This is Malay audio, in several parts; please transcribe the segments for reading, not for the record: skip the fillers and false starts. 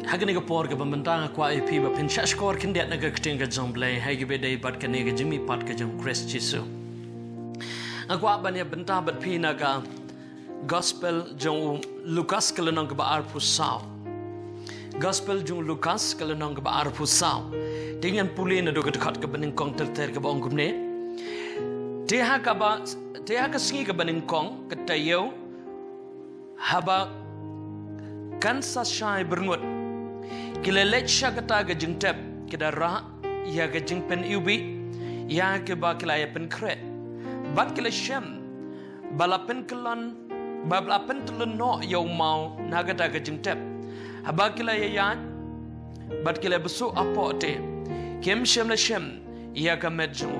Hagani ga por ga bambantang kwa IP ba pincha skor kindet na ga kting ga jomble hai ga bedai bat ka ne ga jimi pat ka jom Christ Jesus. Agwa banya banta bat pi na ga gospel jong Lucas kalanong ga ba arpu sao. Gospel jong Lucas kalanong ga ba arpu sao. Dengan puli na do ga dekat ka baning kong ter ga ba ongkum ne. Teha ka singi ka baning kong ka tayo haba kan sa syai berngut kila lecha kata ga jing tep kida ra ya ga jing pen ubi ya ke ba kila ya pen kret bat kila shem bala pen kelan babla pen telun no yau mau naga ta ga jing tep haba kila ya bat kila besu apote kem shem la shem ya ka medju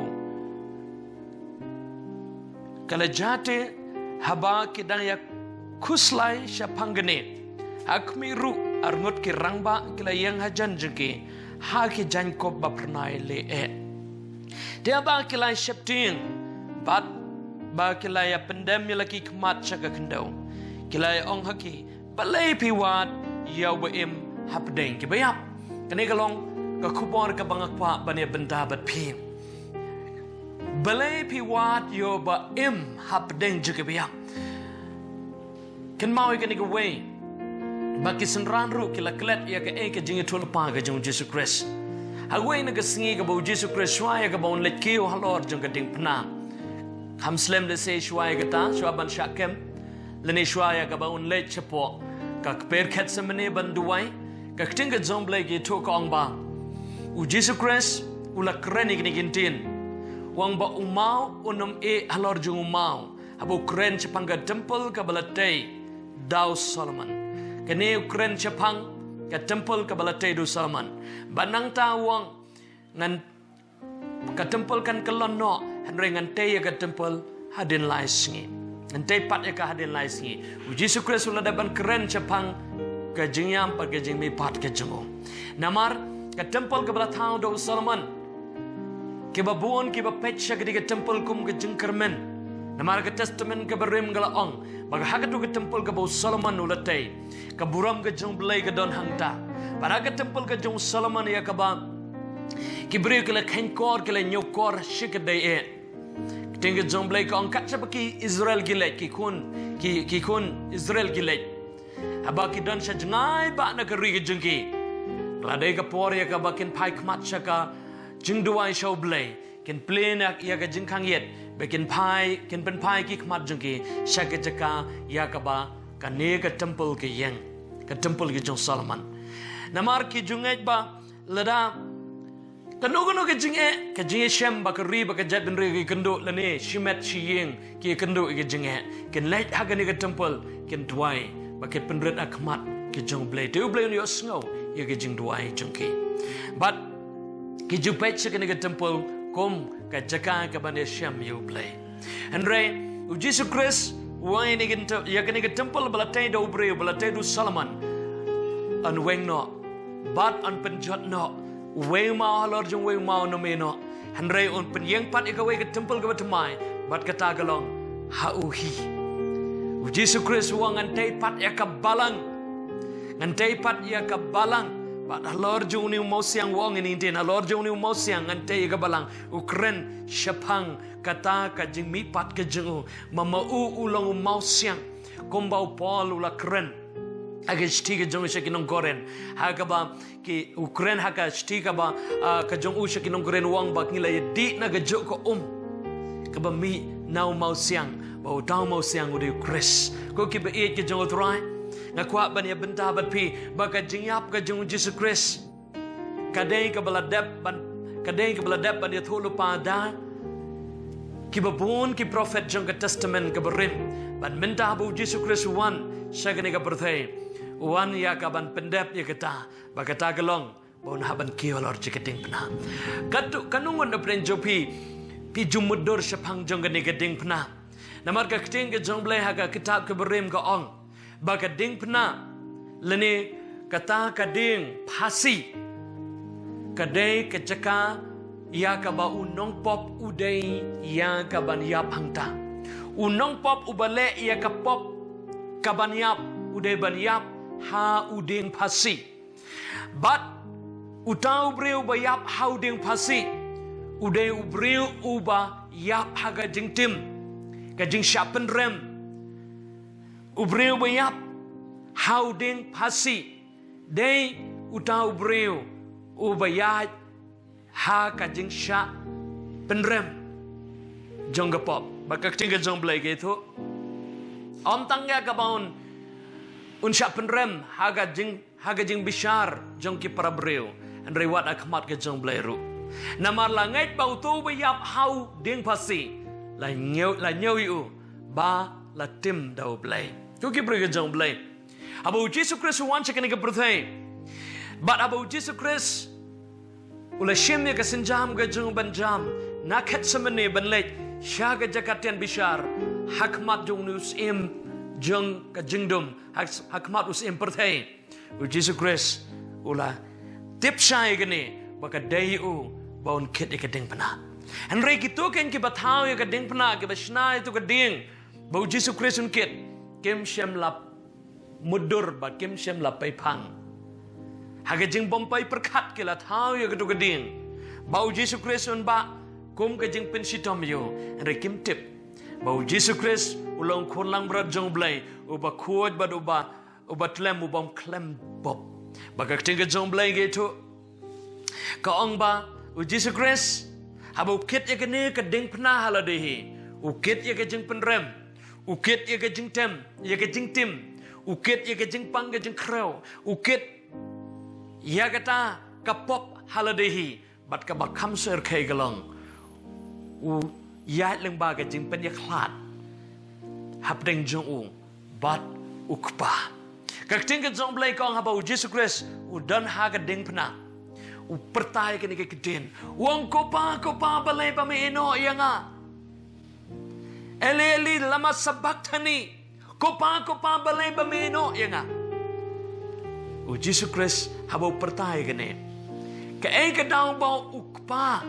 kala jate haba kidang ya kuslai syapangane hakmiru arngot ki rangba kila yang hajan jengki ha ki jankop ba pernai le dia ba kila shepting ba kila ya pendam ya laki kemat chaga kendau kila ya ong haki balai piwat ya wa im hapdeng ki bayap kene kalong ka kubor ka bangak pa bane benda bat pi balai piwat yo ba im hapdeng jeke bayap ken mau ke ni way baki senran ru kila klet ya ke eke jingi tul pa ga jong Jesus Christ hagway na gasingi ga bo Jesus Christ shwaya ga bon let kiyo halor jong ga ding pna ham slem le se shwaya ga ta shwaban shakem lene shwaya ga bon let chapo ka per khet semene banduwai ka kting ga zomble gi to kong ba u Jesus Christ ula kreni gi gintin wang ba umau unum e halor jong umau abo kren chapanga temple ka balatay daw Solomon kene ukren chapang ka temple ka balatay do Solomon banang tawang ngan ka temple kan kelon no hanre ngan te ka temple hadin lai singi ngan te pat ka hadin lai singi Jesus Christ ula daban kren chapang ka jingyam pa ka jingmi pat ka jingo namar ka temple ka balatay do Solomon ke babuon ke bapet sya ka temple kum ka jingkermen namar ka testament ka berim gala ong baga hagatu ka temple ka bau Solomon ulatay ka buram ka jong belay ka don hangta para ka temple ka jong Solomon ya ka ba ki beri ka la khenkor ka la nyokor shikaday tinga jong belay ka ong katsa ba ki Israel gilay ki kun Israel gilay haba ki don siya jangay ba na ka ri ka jengki kladay ka por ya ka ba kin pai kmat siya ka jing duway show belay kin plain ya ka jing kang yet bekin pen pai ki kmat jengki syaka jaka ya ka ba ka ne ka temple ke yang ka temple ke jong Solomon namar ki jungej ba lada kanu ke jinge shem ba ka ri ba ka jat ben ri ki kendo lane shimet shiyeng ki kendo ke jinge ken lait ha ka ne ka temple ken duai ba ke pen ret akmat ke jong blay tu blay yo snow ya ke jing duai jengki but ki jupet syaka ne ka temple kom ka jaka ka bane syam you play andre u Jesus Christ why ni ginto ya ka ni temple balatay do bre balatay do Solomon an weng no bat an penjot no we ma halor jung we ma no me no andre on pen yang pat ka we ka temple ka batmai bat ka tagalong ha u hi u Jesus Christ wang an tay pat ya ka balang an tay pat ya ka balang but halor jung ni mo siang wong in Indian halor jung ni mo siang ante ga balang ukren shapang kata ka jing mi pat ka jung mama ulong mo siang kombau Paul ula kren aga stiga jung shakinong goren haga ba ki ukren haga stiga ba ka jung u shakinong goren wang ba ngila di na ga jo ko ka ba mi now mo siang ba daw mo siang u de Chris ko ki ba e ka jung utrai ngakwa ban ya benta bat pi baka jingyap ka jung Jesus Christ kadai ka baladap ban ya thulu pa da ki babun ki prophet jung ka testament ka berim ban menta bu Jesus Christ wan shagani ka berthai wan ya ka ban pendap ya kata baka tagalong bon haban ki olor jiketing pna kanungon na pren jopi pi jumudur shapang jung ka ni gading pna namar ka kting ka jung blay ha ka kitab ka berim ka ong baka ding pna lene kata kading phasi kadai kecaka ya ka ba unong pop udai ya ka ban yap hangta unong pop ubale ya ka pop ka ban yap udai ban yap ha uding phasi But utau breu ba yap hau ding pasi. Uday ubreu uba yap haga jing tim. Ka jing shapen rem. Ubreu ba yap hau ding pasi. Day utau breu uba yap ha ka jing sha penrem. Jong gapop. Baka jing ka jong blay gitu. Om tangga kabaun unsha penrem haga jing bishar jong ki para breu. And rewat akmat ke jong blay ru. Namar langit bau tu bayap hau ding pasi. La nyau yu ba la tim dau blay. Tu ki pergi jong blay. Abu Jesus Christ wan cakap ni ke berthai. But Abu Jesus Christ ula shim ya ke senjam ke jong banjam. Nakat semene banlej. Syah ke jakatian bishar. Hakmat jong nus im jong ke jingdum. Hakmat us im berthai. Abu Jesus Christ ula tip syai ke ni. Baka dayu baun kit ikading pana. And rei gitu kan ki batau ikading pana ki basna itu kading. Bau Jesus Christ un kit kim shem lap mudur ba kim shem lap pai pang. Haga jing bompai perkat ki la tau ikadu kading. Bau Jesus Christ un ba kum ka jing pensitom yo. And rei kim tip. Bau Jesus Christ ulong kurlang berat jong blay uba kuat bad uba tlem ubam klem bob. Baka tinggal jong blay gitu. Kaong ba Jesus Christ habu kit ya kene ka ding pna haladehi ukit ya ka jing penrem ukit ya ka jing tem ya ka jing tim ukit ya ka jing pang ka jing krau ukit ya kata ka pop haladehi bat ka ba kham ser khai galong u ya leng ba ka jing pen ya khlat hab ding jong u bat ukpa ka ting ka jong blai kong habu Jesus Christ u dan ha ka ding pna pertai ke ni ke kedin wong kopa balai pamino ya nga eli lama sabaktani kopa balai pamino ya nga Jesus Christ habo pertai ke ni ke ai ke daw ba ukpa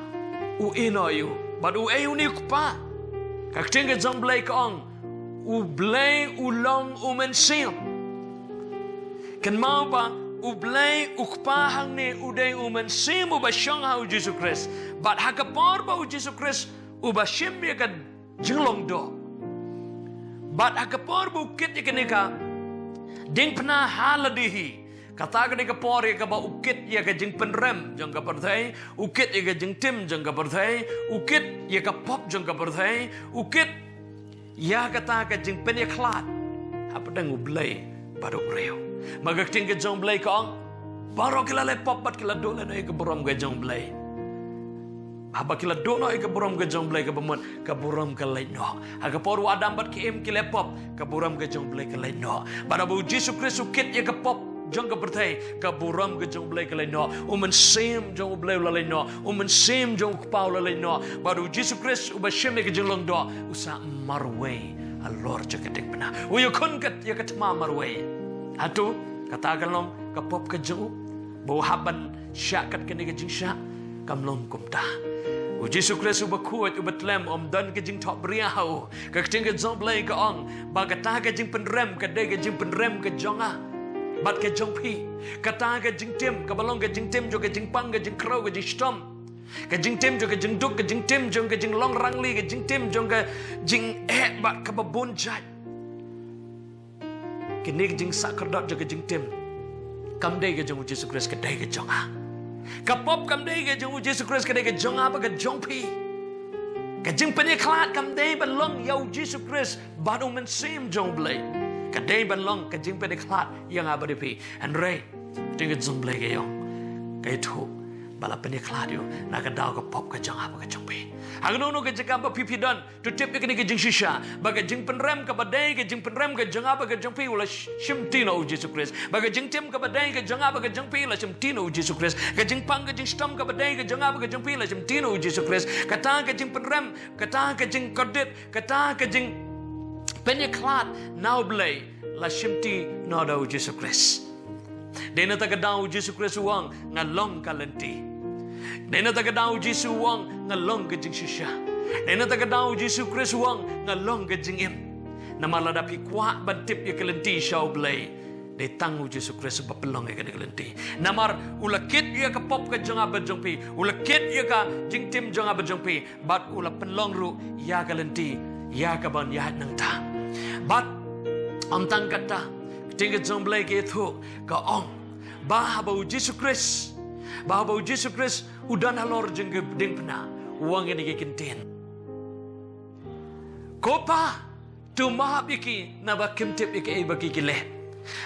u ino yu but u ai uni ukpa ka tinga jong blai kong u blai u long u men sim kan mau ba ublay ukpa hang ne uday uman sim uba syang ha Jesus Christ but hakapor ba Jesus Christ uba sim ya ka jinglong do but hakapor bukit ya ka ding pna haladihi kata ka por ya ka ba ukit ya ka jing penrem jang ka perthai ukit ya ka jing tim jang ka perthai ukit ya ka pop jang ka perthai ukit ya kata ka jing pen ya khlat apa dang ublay baru reo magak ting ke jong blay kong baro kila le pop bat kila do le no ke borom ke jong blay haba kila do no ke borom ke jong blay ke bemon ke borom ke le no aga por wadam bat ke em kila pop ke borom ke jong blay ke le no bara bu Jesus Christ ukit ye ke pop jong ke berthai ke borom ke jong blay ke le no umen sim jong blay le no umen sim jong pau le no baru Jesus Christ uba sim ke jong do usa marwe alor jekedik bena uyu kun ket ye ke tma marwe atu katakan long kapop ke jeng bau haban syakat kene ke jing syak kamlong kumta u Jesus Christ uba kuat uba tlem om dan ke jing top bria hau ke jing ke jong blai ke ong ba kata ke jing penrem ke de ke jing penrem ke jonga bat ke jong pi kata ke jing tim ke balong ke jing tim jo ke jing pang ke jing krau ke jing stom ke jing tim jo ke jing duk ke jing tim jong ke jing long rangli ke jing tim jong ke jing bat ke babun jat kini jing sakerdot jaga jing tim kam dai ke jong Jesus Christ ke dai ke jong a kapop kam dai ke jong Jesus Christ ke dai ke jong a ba ke jong pi ke jing pen khlat kam dai ban long yau Jesus Christ banu men sim jong blai ke dai ban long ke jing pen khlat yang a ba pi and ray ting ke jong blai ke yong ke thu bala pen khlat yo na ka daw ka pop ke jong a ba ke jong pi agno no ke jaka ba pipi don to tip ke ni ke jing shisha ba ke jing penrem ka ba dai ke jing penrem ke jong a ba ke jong pi wala shim tino Jesus Christ ba ke jing tim ka ba dai ke jong a ba ke jong pi la shim tino Jesus Christ ke jing pang ke jing stom ka ba dai ke jong a ba ke jong pi la shim tino Jesus Christ kata ke jing penrem kata ke jing kodit kata ke jing penye klat now blay la shim ti no da Jesus Christ dena ta ka daw Jesus Christ wang ngalong kalenti dena ta ka daw Jesus wang ngalong ke jing shisha dena ta ka daw Jesus Christ wang ngalong ke jing im na maladapi kwa bantip ya kalenti shaw blay Datang Yesus Kristus bapelong ya kelenti. Namar ulakit ya ka pop ka janga berjongpi, ulakit ya ka jingtim janga berjongpi, bat ula penlong ru ya kelenti, ya ka ban ya nang ta. Bat tang kata tinggal jomblai ke itu ka ong bah bau Yesus Kristus, bah bau Yesus Kristus udan halor jeng ding pena uang ini ke kintin. Kopa tu mahap iki na ba kimtip iki bagi kile.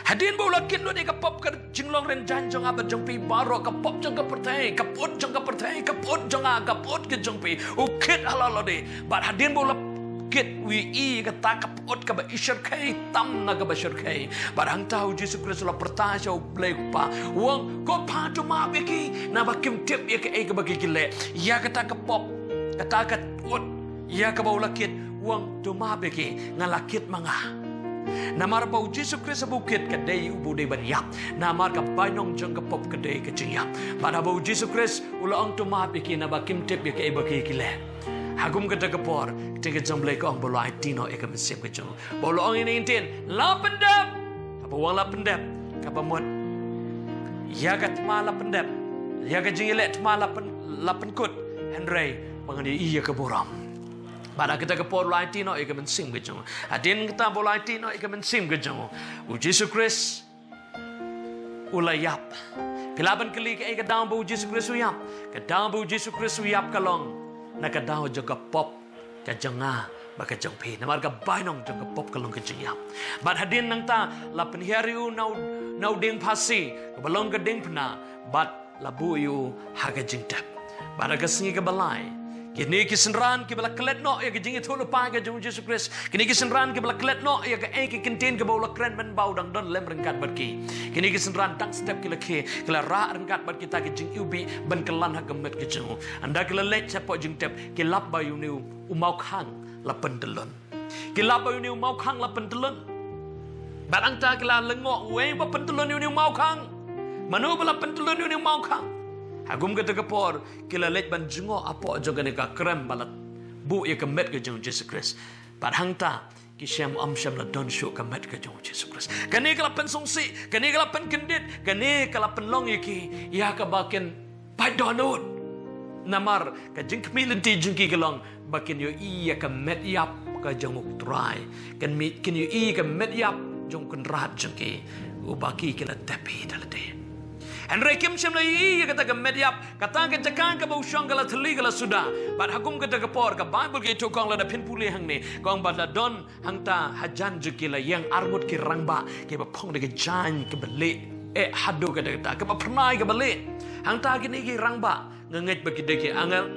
Hadin bau lakin lo ni kapop ka jinglong ren janjong abat jongpi baro kapop jong ka pertai kapot jong ka pertai kapot jong kapot ke jongpi ukit halalo de bat hadin bau lakit wi i ka ta kapot ka ba isher kai tam na ka ba shir kai bat hang tahu Yesus Kristus la pertai so blai pa wong ko pa tu ma beki na ba kim tip ya ka ai ka bagi kile ya ka ta kapop ka ta ka ot ya ka bau lakit wong tu ma beki ngalakit manga Namar bau Yesus Kristus bukit kedai ubu de bariap. Namar ka bainong jeng ka pop kedai kejingyap. Pada bau Yesus Kristus ulang tu maaf iki na bakim tip ya ke bagi kile. Hagum ka dagapor tinggal jomblai ka ong bolo ai tino e ka mesip ka jong. Bolo ong ini intin la pendap. Apa wang la pendap? Ka pamot. Ya ka tma la pendap. Ya ka jingile tma la penkut. Henry pangani iya ka boram. Pada kita ke por laitino ika mensim gejong. Adin kita por laitino ika mensim gejong. Yesus Kristus ulayap. Pilaban kali ke ika daun bu Yesus Kristus uyap. Ke daun bu Yesus Kristus uyap kalong. Na ke daun juga pop ke jenga baka jong pi. Namar ka bainong juga pop kalong ke jengyap. Bad hadin nang ta la penhariu nau ding pasi. Kebalong ke ding pena. Bad labu yu haga jingtap. Bad ka singi ke balai. Kini kisenran ke bala kelet no ya ke jingit hulu pa ke jong Yesus Kristus. Kini kisenran ke bala kelet no ya ke ke kintin ke bawla kren men bau dang don lem rengkat barki. Kini kisenran tang step kila ke kila ra rengkat bar kita ke jing ubi ben kelan ha gemet ke jong. Anda kila lech sapo jing tep ke lap bayu ni umau khang la pendelon. Ke lap bayu ni umau khang la pendelon. Barang ta kila lengok we ba pendelon ni umau khang. Manu bala pendelon ni umau khang. Agum kata kapor kila lech ban jungo apo joga ne ka krem balat bu ya kemet ke jong Yesus Kristus. Pat hang ta ki syam syam la don shu kemet ke jong Yesus Kristus. Kani kala pen songsi, kani kala pen kendit, kani kala pen long yaki ya ka bakin pai donut. Namar ka jing kemilin ti jing ki gelong bakin yo iya kemet yap ka jong try. Kan mit kin yo iya kemet yap jong kun rat jing ki ubaki kila tapi dalade. Henry Kim Shem la iya kata ke mediap kata ke jakan ke bau syang kala theli kala sudah bad hakum kata ke por ke Bible ke itu kong la da pin puli hang ni kong bad la don hang ta hajan jeki la yang armut ki rangba ke ba pong de ke jan ke beli hadu ke ta ke ba pernai ke beli hang ta kini ki rangba ngenget bagi de ki angel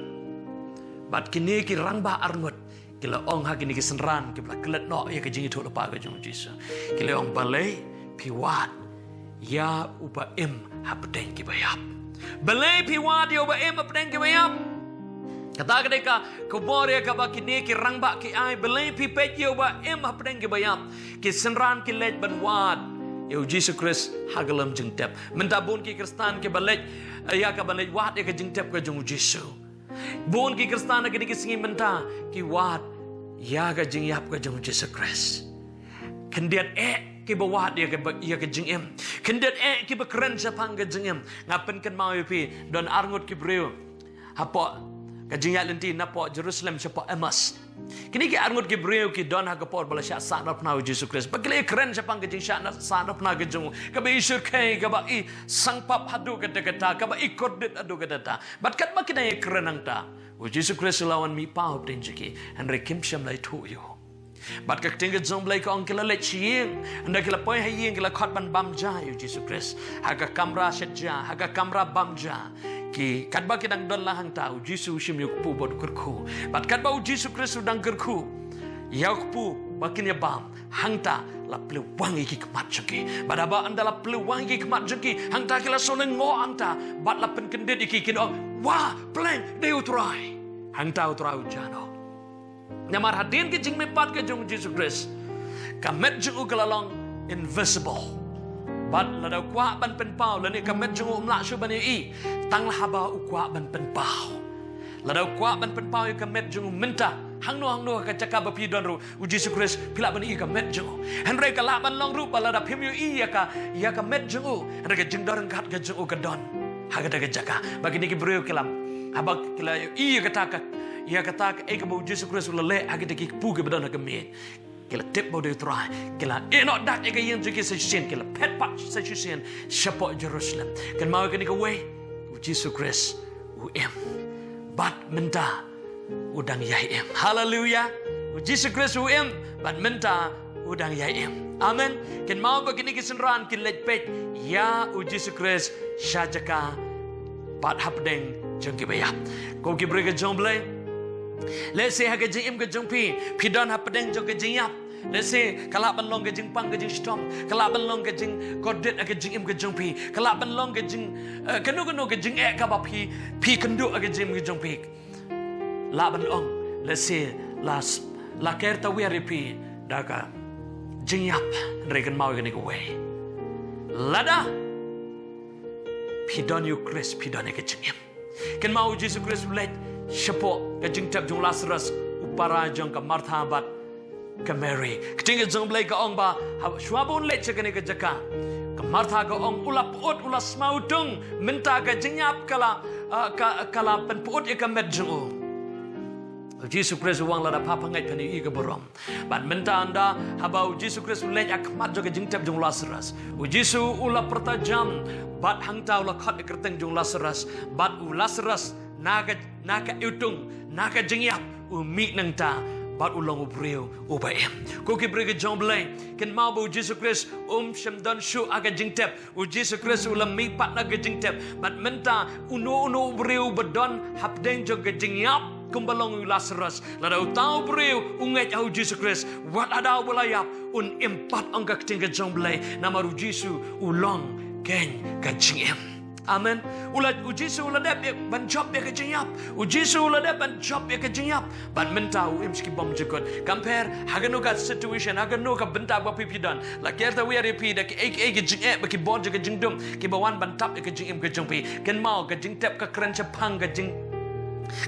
bad kini ki rangba armut kila ong ha kini ki senran ke bla kelet no ya ke jingi thol pa ke jong Jesus kila ong balai piwat ya uba im hapdeng ki bayap balai piwa dia uba im hapdeng ki bayap kata kedeka kubore ka ba kini ki rangba ki ai balai pi pet ya uba im hapdeng ki bayap ki senran ki lej banwad ya Jesus Christ hagalam jengtep mentabun ki kristan ki balej ya ka balej wat ya ka jengtep ka jong Jesus bon ki kristan ki ki singi menta ki wat ya ka jengyap ka jong Jesus Christ kendiat ki bawat dia ke jingim kendet ki bekeren sapang ke jingim ngapen kan mau pi don arngut ki breu hapo ka jingat lenti napo Jerusalem sapo emas kini ki arngut ki breu ki don ha kapor bala sya sa na Jesus Christ bakle keren sapang ke jing sya na sa na ke jung ka be isur kai ka ba i sangpap hadu ka kata ka ba i kordit adu ka data bat kat makina keren ang ta Jesus Christ lawan mi pau tinjiki Henry Kim Sham lai tu yo Bat ka tinggal zomblai ka ong kila lechieng anda kila poi hayeng kila khot ban bamja yu Jesus Christ haga kamra setja haga kamra bamja ki katba kidang don lahang tau Jesus shim yuk pu bod kurku bat katba Jesus Christ udang kurku yauk pu bakin ya bam hangta la ple wangi ki kemat jeki badaba anda la ple wangi kemat jeki hangta kila soneng ngo angta bat la pen kendit iki kin ong wah pleng de utrai hangta utrai jano Nyamar hadin ke jing mepat ke jong Jesus Christ. Kamet jong ugalalong invisible. Bad ladau kwa ban pen pau lani kamet jong umla shu ban i tang haba ukwa ban pen pau. Ladau kwa ban pen pau kamet jong minta hang no ka caka ba pi don ru u Jesus Christ pila ban i ka met jo henry ka la ban long ru pala da phim yu i ya ka met jo henry ka jing don kat ka jo ka don ha ka ka jaka bagi ni ki bro kelam habak kila i ka ta ka ya ka ta ka e ka bu Jesus Christ la le ha ka ki pu ke badon ka me kila tip bo de try kila eno dak e ka yen ju ki sa shin kila pet pat sa shin shapo Jerusalem kan mau ka ni ka way u Jesus Christ u em bat menta udang yai em hallelujah u Jesus Christ u em bat menta udang yai em amen kan mau begini kisenran kin lej pet ya u Jesus Christ syajaka bat hapdeng jong ki bayap ko ki brega jong blai let's say ha ka jing em ka jong pi don hapdeng jong ka jing yap let's say kalap ban long ka jing pang ka jing stom kalap ban long ka jing kodet ka jing em ka jong pi kalap ban long ka jing kanu ka jing e ka ba pi kandu ka jing ka jong pi la ban long let's say la kerta weri pi daga jing yap regen mau ka ni ka way lada pi don you Chris pi don ka jing em kan mau Jesus Christ let shapo ka jing tap jong Lazarus upara jong ka Martha bat ka Mary keting jong blai ka ong ba shwabon let chakane ka jaka ka Martha ka ong ulap ut ulas mautung minta ka jingyap kala pen put e ka med jong Jesus Christ wang la da papa ngai pani i ka borom ban minta anda habau Jesus Christ let ak mat jong jing tap jong Lazarus u Jesus ulap pertajam bat hang tau la khat kerteng jong Lazarus bat u Lazarus naga utung naga jingyap u mi nang ta bat ulang ubreu ubaem ko ki brege jomblay ken mabu Jesus Christ shamdan shu aga jingtep u Jesus Christ ulam mi pat naga jingtep bat menta uno ubreu badon hapdeng jog jingyap kumbalong Lazarus lada utau breu unget au Jesus Christ wat ada bulayap un empat angka tingga jomblay namaru Jesus ulang ken ka jingem amen ulat ujisu uladep ban job ya kejingap ujisu uladep ban job ya kejingap ban mentau imski bom jukot compare haganu ka situation haganu ka benta ba pipidan la kerta we repeat da ke jing e ba ki bod ka jingdum ki bawan ban tap ka jingim ka jingpi ken mau ka jingtep ka kren chapang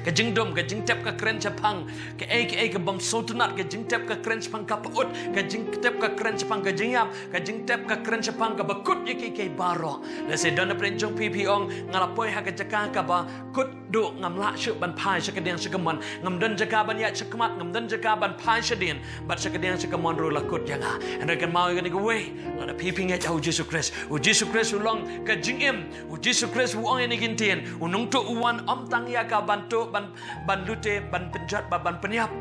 ka jingdum ka jingtep ka kren chapang ka ka bom sotunat ka jingtep ka kren chapang ka paut ka jingtep ka kren chapang ka jingyap ka jingtep ka kren chapang ka bakut ke baro la se dona prenjong pp ong ngalapoi ha ka jaka ka ba kut du ngamla shu ban pai sakadeng sakaman ngamdan jaka ban ya chakmat ngamdan jaka ban pai shadin bat sakadeng sakamon ro la kut yanga and kan mau ga ni go way la da pp nge au Jesus Christ u Jesus Christ ulong ka jingim u Jesus Christ u ong ni gintien unung to uwan om tang ya ka ban ban lute ban penjat ban penyap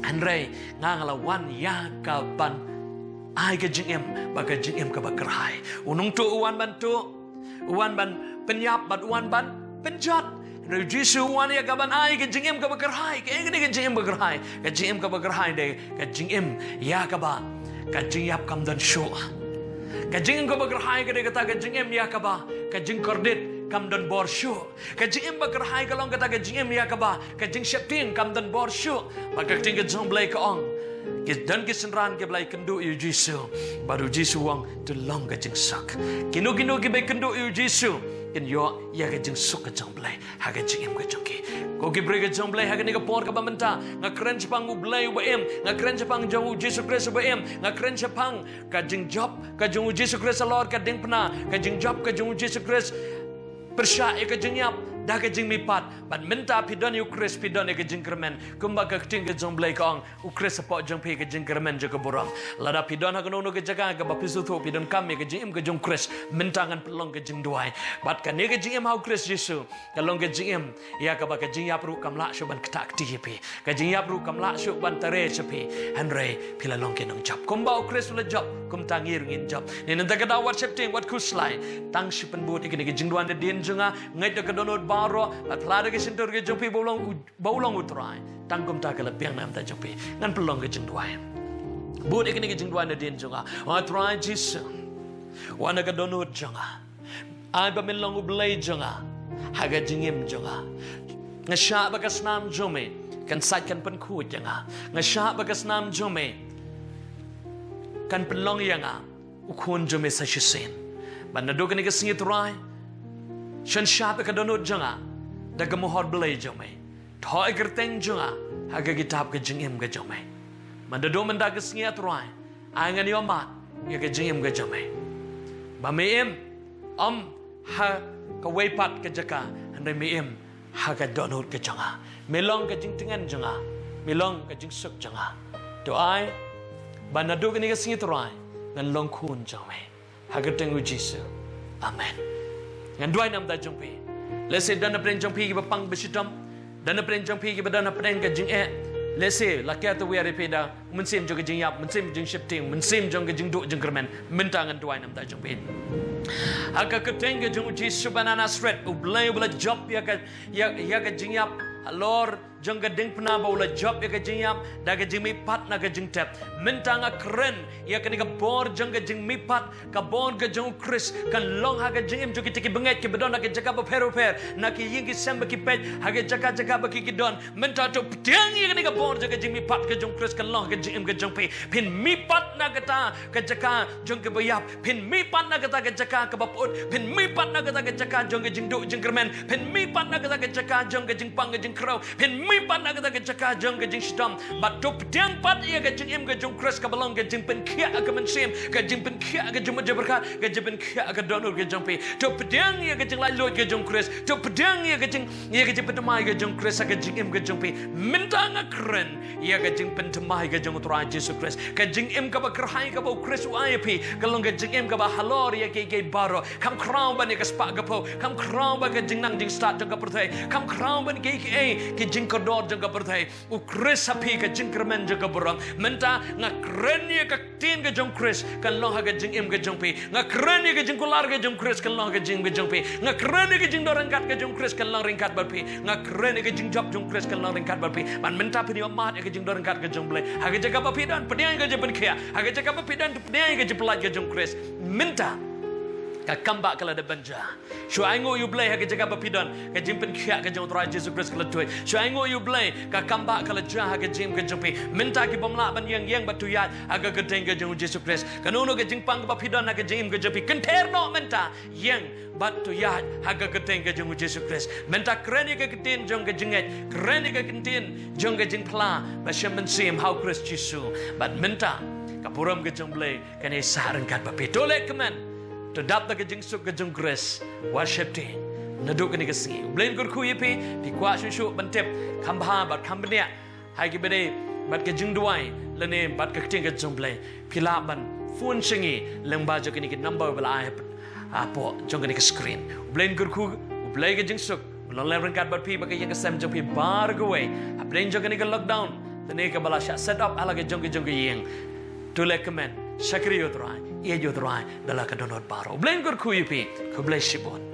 Andre ngalawan ya ka ban ai ka jingem ba ka jingem ka bakrahai unung to uwan ban penyap ban uwan ban penjat Andre Jesu uwan ya ka ban ai ka jingem ka bakrahai ka ngani ka jingem bakrahai ka jingem ka bakrahai de ka jingem ya ka ba ka jingyap kam dan shu ka jingem ka bakrahai ka de ka jingem ya ka ba ka jing kordit kam dan borshu ka jing bakrahai ka long kata ka jing ya ka ba ka jing shepting kam dan borshu maka ting ka jong blai ka ong ki dan ki senran ke blai kendu yu Jesu baru Jesu wang tu long ka jing sak kinu ki bai kendu yu Jesu kin yo ya ka jing suk ka jong blai ha ka jing ka jong ki ko ki bre ka jong blai ha ka ni ka por ka ba menta nga kren chapang u blai ba em nga kren chapang jong u Jesu Christ ba em nga kren chapang ka jing job ka jong u Jesu Christ lord ka ding pna ka jing job ka jong u Jesu Christ persya ka jingyap dah ka jing mipat ban menta pidon yu Chris pidon ka jing kermen kumba ka ting ka jong blai kong u Chris apa jong pi ka jing kermen je ka borang lada pidon ha kono ka jaga ka bapisu tho pidon kam ka jing ka jong Chris menta ngan pelong ka jing duai bat ka ne ka jing hau Chris Jesu ka long ka jing ya ka ba ka jing yap ru kam la shu ban kta ti pi ka jing yap ru kam la shu ban tare sepi henry pila long ke nong job kumba u Chris la job kum tangir ngin job ni nanta ka da worship ting wat kuslai tang shipen bot ikini ka jing duan de din junga ngai da ka donot baro atlada ke sentur ke jumpi baulong utrai tangkum ta ke lepiang nam ta jumpi ngan pelong ke jingduai bud ikini ke jingduai na din junga atrai Jesus wana ka donut junga ai ba melong ublay junga haga jingim junga ngasha ba kasnam jume kan sat kan pen khu junga ngasha ba kasnam jume kan pelong yanga ukun jume sa shisen banado ke ni ke singit rai shan sha ba ka donut junga daga mohor belai jome thoi kerteng junga haga kitab ke jingim ke jomai mandado menda ke singia tuai angan yomat ya ke jingim ke jomai ba meem ha ka weipat ke jaka andai meem ha ka donut ke janga melong ke jing tengan janga melong ke jing suk janga doai banado ke ni ke singia tuai ngan long kun jomai haga tengu jisu amen ngan duai nam da jompi let's say dana pren jompi ki bapang besitam dana pren jompi ki badana pren ke jing let's say lakia tu we repeda mensim jong ke jing yap mensim jing shifting mensim jong ke jing do jing kermen mentangan duai nam da jompi haga keteng ke jong jisu banana spread ublay ubla job ya ke jing yap lor jong ke ding pna bawla job ya ke jing yap da ke jing mi pat na ke jing tap mentanga kren ya ke ni ka bor jong ke jing mi pat ka bor ke jong Chris kan long ha ke jing im jo ki tiki benget ke bedon na ke jaka ba pero per na ki yin ki semba ki pet ha ke jaka ba ki don menta to tiang ya ke ni ka bor jong ke jing mi pat ke jong Chris kan long ke jing im ke jong pe pin mi pat na ke ta ke jaka jong ke bayap pin mi pat na ke ta ke jaka ke baput pin mi pat na ke ta ke jaka jong ke jing do jing kermen pin mi pat na ke ta ke jaka jong ke jing pang ke jing crow pin mi pat na ke ta ke jaka jong ke jing stom but to tiang pat ya ke jing im ke jong Chris ka belong ke jing pen kia ke mensim ke jing pen kia ke jong berkat ke jing pen kia ke donor ke jong pe to tiang ya ke jing lai lot ke jong Chris to tiang ya ke jing petemai ke jong Chris ke jing im ke jong pe minta ngakren ya ke jing pen temai ke jong Tuhan Yesus Chris ke jing im ka ba kerhai ka ba Chris ai pe ke long ke jing im ka ba halor ya ke baro kam crown ban ke spa ka po kam crown ba ke jing nang jing start jong ka perthai kam crown ban ke jing kodor jong ka perthai u Chris api ke jing kermen jong ka borang minta ngakren ya ke tin ke jong Chris kan long ha ke jing im ke jong pe ngakren ya ke jing kular ke jong Chris kan long ke jing ke jong pe ngakren ya ke jing dorang kat ke jong Chris kan long ringkat bar pe ngakren ya ke jing job jong Chris kan long ringkat bar pe man minta pini mat ya ke jing dorang kat ke jong ble ha ke jaga ba pi dan pediang ke jeng kia ha ke jaga ba pi dan pediang ke jeng pelat ke jong Chris minta ka kamba kala de banja shu aingo you blay ha ke jaga ba pi dan ke jeng pen kia ke jong Tuhan Yesus Kristus kala tuai shu aingo you blay ka kamba kala ja ha ke jeng ke jong pe minta ki bomla ban yang batu yat aga ke deng ke jong Yesus Kristus kanono ke jeng pang ba pi dan ha ke jeng ke jong pe kenter no minta yang batu yat ha ke deng ke jong Yesus Kristus minta keren ke ketin jong ke jenget keren ke ketin jong ke jeng pla ba shem sim how Kristus Yesus bat minta ka puram ke jong blay kan saran kat ba pi tolek kemen to dap da ke jing suk ke jong Chris worship te naduk ni ke singi blain kur khu yepi pi kwa shu bantep khamba bat khambnia hai ki bede bat ke jing duai lene bat ke ting ke jong blay pila ban phone singi lengba jo ke ni ke number bala ai apo jong ke ni ke screen blain kur khu blay ke jing suk long level kat bat pi ba ke yang ke sam jong pi bar go way blain jo ke ni ke lockdown lene ke bala set up ala ke jong ke yang to recommend Shakri Yodrai, Ye Yodrai, Dalaka Donot Baro. Blame good Kuyipi, Kublai Shibon.